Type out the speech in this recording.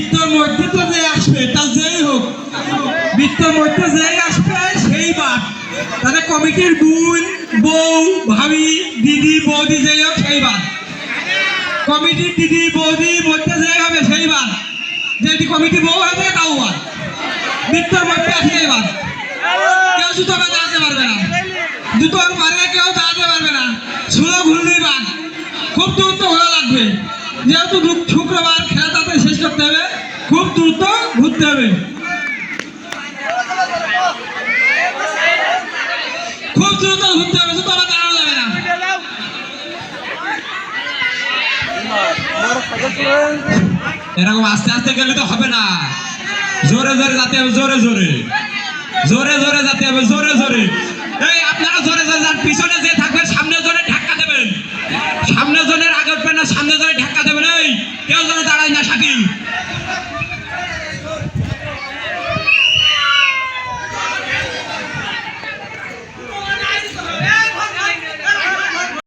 বৃত্তর মধ্যে তো যে আসবে তা যেই হোক, বৃত্তর মধ্যে যেই আসবে সেই বাদ। তাহলে কমিটির বোন, বউ, ভাবি, দিদি, বৌদি যেই হোক সেই বাদ। কমিটির দিদি, বৌদি মধ্যে যেই হবে সেই বাদ। যদি কমিটি বউ হয়ে থাকে তাও বাদ। বৃত্তর মধ্যে আসলেই বাদ। কেউ জুতো দাঁড়াতে পারবে না, জুতোর মারে কেউ দাঁড়াতে পারবে না। ষোলো ঘুরলেই বাদ। খুব দ্রুত ঘোরা লাগবে, যেহেতু শুক্রবার খেলা তাতে শেষ করতে হবে, খুব দ্রুত ঘুরতে হবে, খুব দ্রুত ঘুরতে হবে, জুতো আবার দাঁড়ানো যাবে না। এরকম আস্তে আস্তে গেলে তো হবে না, জোরে জোরে যেতে হবে, জোরে জোরে, জোরে জোরে যেতে হবে, জোরে